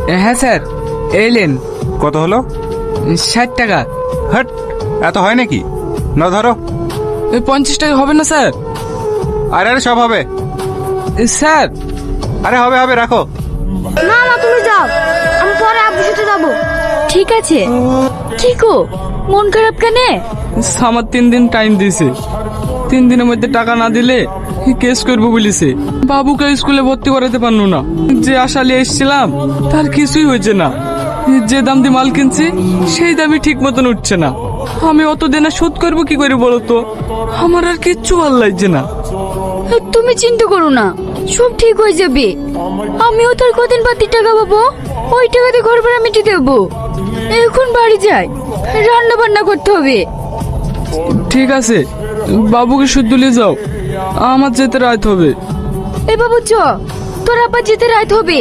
হ্যাঁ স্যার, এলেন। কত হলো? 60 টাকা। হাট, এত হয় নাকি? না ধরো। 50 টাকা হবে না স্যার? আরে আরে সব হবে। স্যার। আরে হবে হবে, রাখো। না না তুমি যাও, আমি পরে আব্বুর সাথে যাবো। ঠিক আছে। কি গো, মন খারাপ কেনে? আমার 3 দিন টাইম দিয়েছে। 3 দিনের মধ্যে টাকা না দিলে কেস করবো বলেছে। বাবুকে স্কুলে ভর্তি করাতে পারলো না। যে আশা নিয়ে এসেছিলাম তার কিছুই হয়েছে না। যে দাম দিয়ে মাল কিনছি সেই দামই ঠিক মতন উঠছে না। আমি অত দিনে শোধ করবো কি করে বলো তো? আমার আর কিচ্ছু ভালো লাগছে না। তুমি চিন্তা করো না, সব ঠিক হয়ে যাবে। আমিও তোর কদিন বাড়তি টাকা পাবো, ওই টাকাতে ঘর ভাড়া মিটিয়ে দেবো। এখন বাড়ি যাই, রান্না বান্না করতে হবে। ঠিক আছে, বাবুকে শুদ্ধ নিয়ে যাও, আমার যেতে রাত হবে। এ বাবু চ, তোর আব্বা যেতে রাত হবে।